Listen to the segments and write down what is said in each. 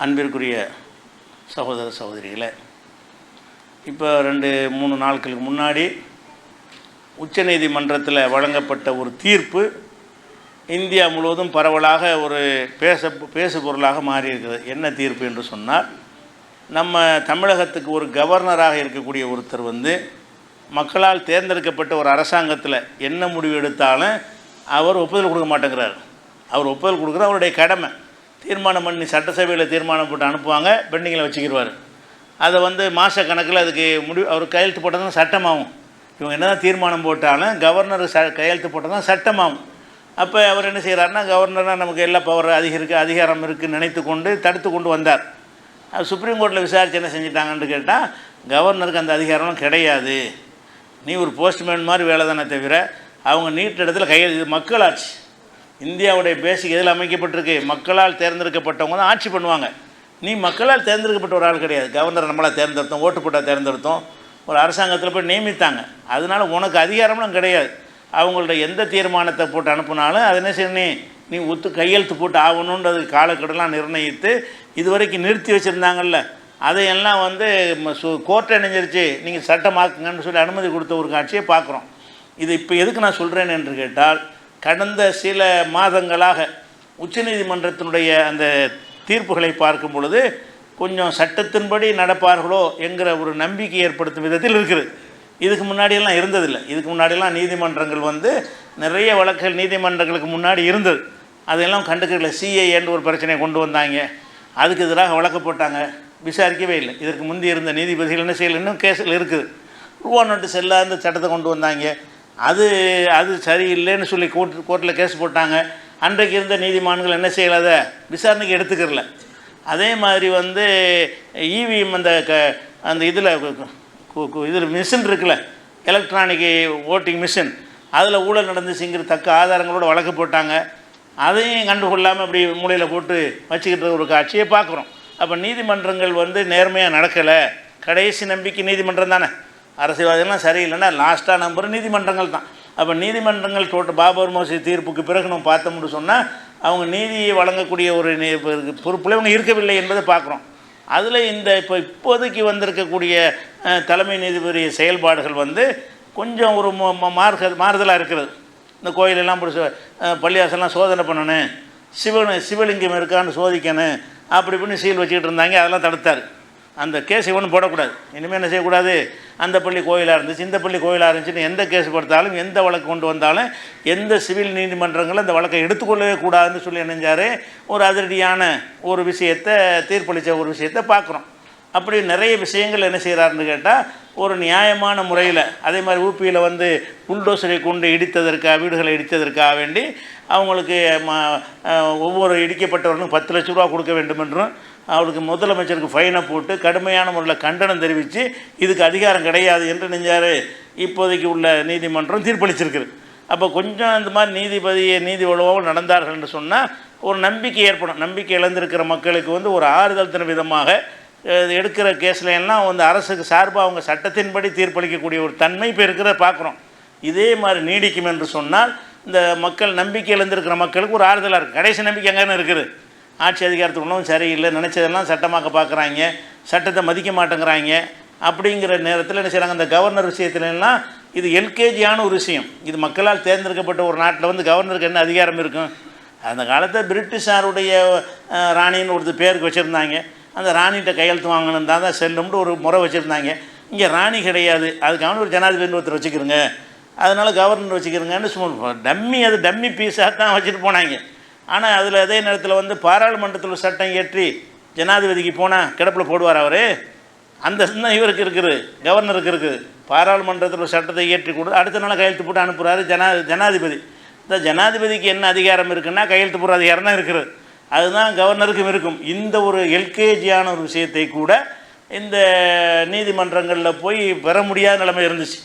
அன்பிற்குரிய சகோதர சகோதரிகளே, இப்போ 2-3 நாட்களுக்கு முன்னாடி உச்சநீதிமன்றத்தில் வழங்கப்பட்ட ஒரு தீர்ப்பு இந்தியா முழுவதும் பரவலாக ஒரு பேசு பொருளாக மாறியிருக்கிறது. என்ன தீர்ப்பு என்று சொன்னால், நம்ம தமிழகத்துக்கு ஒரு கவர்னராக இருக்கக்கூடிய ஒருத்தர் மக்களால் தேர்ந்தெடுக்கப்பட்ட ஒரு அரசாங்கத்தில் என்ன முடிவு எடுத்தாலும் அவர் ஒப்புதல் கொடுக்க மாட்டேங்கிறார். அவர் ஒப்புதல் கொடுக்குற அவருடைய கடமை. தீர்மானம் பண்ணி சட்டசபையில் தீர்மானம் போட்டு அனுப்புவாங்க, பெண்டிங்கில் வச்சுக்கிடுவார். அதை மாத கணக்கில் அதுக்கு அவர் கையெழுத்து போட்டால் தான் சட்டமாகும். இவங்க என்ன தான் தீர்மானம் போட்டாலும் கவர்னர் கையெழுத்து போட்டால் தான் சட்டமாகும். அப்போ அவர் என்ன செய்கிறாருன்னா, கவர்னராக நமக்கு எல்லா பவர் அதிகாரம் இருக்குதுன்னு நினைத்து கொண்டு தடுத்து கொண்டு வந்தார். சுப்ரீம் கோர்ட்டில் விசாரித்து என்ன செஞ்சிட்டாங்கன்னு கேட்டால், கவர்னருக்கு அந்த அதிகாரம்லாம் கிடையாது, நீ ஒரு போஸ்ட்மேன் மாதிரி வேலை தானே தவிர அவங்க நீட்ட இடத்துல கையெழுத்து. மக்களாட்சி இந்தியாவுடைய பேசிக் எதில் அமைக்கப்பட்டிருக்கு? மக்களால் தேர்ந்தெடுக்கப்பட்டவங்க தான் ஆட்சி பண்ணுவாங்க. நீ மக்களால் தேர்ந்தெடுக்கப்பட்ட ஒரு ஆள் கிடையாது. கவர்னர் நம்மளால் தேர்ந்தெடுத்தோம், ஓட்டு போட்டால் தேர்ந்தெடுத்தோம், ஒரு அரசாங்கத்தில் போய் நியமித்தாங்க. அதனால் உனக்கு அதிகாரம்லாம் கிடையாது. அவங்கள்ட்ட எந்த தீர்மானத்தை போட்டு அனுப்புனாலும் அதை என்ன செய்யணும், நீ கையெழுத்து போட்டு ஆகணுன்றது காலக்கெடலாம் நிர்ணயித்து இதுவரைக்கும் நிறுத்தி வச்சுருந்தாங்கல்ல, அதையெல்லாம் கோர்ட்டை நினைஞ்சிருச்சு, நீங்கள் சட்டமாக்குங்கன்னு சொல்லி அனுமதி கொடுத்த ஒரு காட்சியை பார்க்குறோம். இது இப்போ எதுக்கு நான் சொல்கிறேன் என்று கேட்டால், கடந்த சில மாதங்களாக உச்சநீதிமன்றத்தினுடைய அந்த தீர்ப்புகளை பார்க்கும் பொழுது கொஞ்சம் சட்டத்தின்படி நடப்பார்களோ என்கிற ஒரு நம்பிக்கை ஏற்படுத்தும் விதத்தில் இருக்குது. இதுக்கு முன்னாடியெல்லாம் இருந்ததில்லை. இதுக்கு முன்னாடியெல்லாம் நீதிமன்றங்கள் நிறைய வழக்குகள் நீதிமன்றங்களுக்கு முன்னாடி இருந்தது. அதையெல்லாம் கண்டுக்கல. சிஏஏன்னு ஒரு பிரச்சனையை கொண்டு வந்தாங்க, அதுக்கு எதிராக வழக்கு போட்டாங்க, விசாரிக்கவே இல்லை. இதற்கு முந்தி இருந்த நீதிபதிகள் என்ன செய்யலை, இன்னும் கேஸில் இருக்குது. ரூபா நோட்டு செல்லாத சட்டத்தை கொண்டு வந்தாங்க, அது சரியில்லைன்னு சொல்லி கோர்ட்டில் கேஸ் போட்டாங்க. அன்றைக்கு இருந்த நீதிமான்கள் என்ன செய்யலாத விசாரணைக்கு எடுத்துக்கிறல. அதே மாதிரி இவிஎம் அந்த இதில் மிஷின் இருக்குல்ல, எலக்ட்ரானிக் ஓட்டிங் மிஷின், அதில் ஊழல் நடந்துச்சுங்கிற தக்க ஆதாரங்களோடு வழக்கு போட்டாங்க. அதையும் கண்டுகொள்ளாமல் அப்படி மூலையில் போட்டு வச்சுக்கிட்டு ஒரு காட்சியை பார்க்குறோம். அப்போ நீதிமன்றங்கள் நேர்மையாக நடக்கலை. கடைசி நம்பிக்கை நீதிமன்றம் தானே. அரசியல்வாதிகள்லாம் சரியில்லைன்னா லாஸ்ட்டாக நம்புகிற நீதிமன்றங்கள் தான். அப்போ நீதிமன்றங்கள் பாபர் மசூதி தீர்ப்புக்கு பிறகு நம்ம பார்த்தோம்னு சொன்னால், அவங்க நீதியை வழங்கக்கூடிய ஒரு பொறுப்பில் இவங்க இருக்கவில்லை என்பதை பார்க்குறோம். அதில் இப்போதைக்கு வந்திருக்கக்கூடிய தலைமை நீதிபதி செயல்பாடுகள் கொஞ்சம் ஒரு மாறுதலாக இருக்கிறது. இந்த கோயிலெல்லாம் பள்ளியாசெல்லாம் சோதனை பண்ணணும், சிவலிங்கம் இருக்கான்னு சோதிக்கணும், அப்படி இப்படின்னு சீல் வச்சுக்கிட்டு இருந்தாங்க. அதெல்லாம் தடுத்தார். அந்த கேஸ் இவனும் போடக்கூடாது. இனிமேல் என்ன செய்யக்கூடாது, அந்த பள்ளி கோயிலாக இருந்துச்சு, இந்த பள்ளி கோயிலாக இருந்துச்சுன்னு எந்த கேஸ் படுத்தாலும், எந்த வழக்கு கொண்டு வந்தாலும், எந்த சிவில் நீதிமன்றங்களும் அந்த வழக்கை எடுத்துக்கொள்ளவே கூடாதுன்னு சொல்லி நினைஞ்சார். ஒரு அதிரடியான ஒரு விஷயத்தை தீர்ப்பளித்த ஒரு விஷயத்தை பார்க்குறோம். அப்படி நிறைய விஷயங்கள் என்ன செய்கிறாருன்னு கேட்டால், ஒரு நியாயமான முறையில், அதே மாதிரி ஊபியில் புல்டோசரை கொண்டு இடித்ததற்காக, வீடுகளை இடித்ததற்காக வேண்டி அவங்களுக்கு ஒவ்வொரு இடிக்கப்பட்டவர்களும் 10 லட்ச ரூபா கொடுக்க வேண்டும் என்றும், அவருக்கு முதலமைச்சருக்கு ஃபைனை போட்டு கடுமையான முறையில் கண்டனம் தெரிவித்து இதுக்கு அதிகாரம் கிடையாது என்று நெஞ்சார் இப்போதைக்கு உள்ள நீதிமன்றம் தீர்ப்பளிச்சிருக்குது. அப்போ கொஞ்சம் இந்த மாதிரி நீதி ஒழுங்காக நடந்தார்கள் என்று சொன்னால் ஒரு நம்பிக்கை ஏற்படும். நம்பிக்கை இழந்திருக்கிற மக்களுக்கு ஒரு ஆறுதல் தரும் விதமாக எடுக்கிற கேஸில் எல்லாம் அரசுக்கு சார்பாக அவங்க சட்டத்தின்படி தீர்ப்பளிக்கக்கூடிய ஒரு தன்மை இப்போ இருக்கிறத பார்க்குறோம். இதே மாதிரி நீடிக்கும் என்று சொன்னால் இந்த மக்கள் நம்பிக்கை இழந்திருக்கிற மக்களுக்கு ஒரு ஆறுதலாக இருக்குது. கடைசி நம்பிக்கை எங்கன்னு இருக்குது, ஆட்சி அதிகாரத்துக்கு ஒன்றும் சரியில்லை, நினச்சதெல்லாம் சட்டமாக்க பார்க்குறாங்க, சட்டத்தை மதிக்க மாட்டேங்கிறாங்க. அப்படிங்கிற நேரத்தில் என்ன செய்கிறாங்க, அந்த கவர்னர் விஷயத்துலலாம் இது எல்கேஜியான ஒரு விஷயம். இது மக்களால் தேர்ந்தெடுக்கப்பட்ட ஒரு நாட்டில் கவர்னருக்கு என்ன அதிகாரம் இருக்கும்? அந்த காலத்தை பிரிட்டிஷாருடைய ராணின்னு ஒரு பேருக்கு வச்சுருந்தாங்க. அந்த ராணிகிட்ட கையெழுத்து வாங்கணும் தான் செல்லும்னு ஒரு முறை வச்சுருந்தாங்க. இங்கே ராணி கிடையாது, அதுக்கான ஒரு ஜனாதிபதி ஒருத்தர் வச்சுக்கிறோங்க, அதனால் கவர்னர் வச்சுக்கிறோங்கன்னு சும்மா டம்மி பீஸாக தான் வச்சுட்டு போனாங்க. ஆனால் அதில் அதே நேரத்தில் பாராளுமன்றத்தில் சட்டம் இயற்றி ஜனாதிபதிக்கு போனால் கிடப்பில் போடுவார் அவர். அந்த சின்னம் இவருக்கு இருக்குது, கவர்னருக்கு இருக்குது. பாராளுமன்றத்தில் சட்டத்தை இயற்றி கொடு, அடுத்த நாள் கையெழுத்து போட்டு அனுப்புகிறாரு ஜனாதிபதி. இந்த ஜனாதிபதிக்கு என்ன அதிகாரம் இருக்குன்னா கையெழுத்து போடுற அதிகாரம் தான் இருக்கிறது. அதுதான் கவர்னருக்கும் இருக்கும். இந்த ஒரு எல்கேஜியான ஒரு விஷயத்தை கூட இந்த நீதிமன்றங்களில் போய் பெற முடியாத நிலைமை இருந்துச்சு.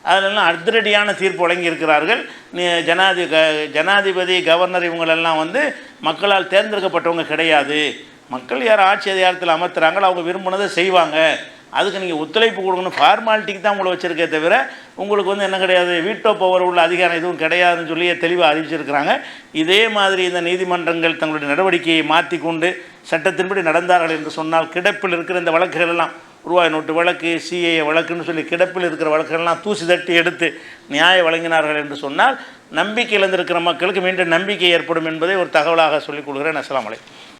அதிலெல்லாம் அதிரடியான தீர்ப்பு வழங்கி இருக்கிறார்கள். ஜனாதிபதி கவர்னர் இவங்களெல்லாம் மக்களால் தேர்ந்தெடுக்கப்பட்டவங்க கிடையாது. மக்கள் யார் ஆட்சி அதிகாரத்தில் அமர்த்துறாங்களோ அவங்க விரும்பினதை செய்வாங்க. அதுக்கு நீங்கள் ஒத்துழைப்பு கொடுக்கணும், ஃபார்மாலிட்டிக்கு தான் உங்களை வச்சுருக்கே தவிர உங்களுக்கு வந்து என்ன கிடையாது, வீட்டோ பவர் உள்ள அதிகாரம் எதுவும் கிடையாதுன்னு சொல்லி தெளிவாக அறிவிச்சிருக்கிறாங்க. இதே மாதிரி இந்த நீதிமன்றங்கள் தங்களுடைய நடவடிக்கையை மாற்றிக்கொண்டு சட்டத்தின்படி நடந்தார்கள் என்று சொன்னால் கிடப்பில் இருக்கிற இந்த வழக்குகள் எல்லாம் ரூபாய் நோட்டு வழக்கு, சிஏஏ வழக்குன்னு சொல்லி கிடப்பில் இருக்கிற வழக்குகள்லாம் தூசி தட்டி எடுத்து நியாயம் வழங்கினார்கள் என்று சொன்னால் நம்பிக்கை இழந்திருக்கிற மக்களுக்கு மீண்டும் நம்பிக்கை ஏற்படும் என்பதை ஒரு தகவலாக சொல்லிக் கொள்கிறேன். அஸ்ஸலாமு அலைக்கும்.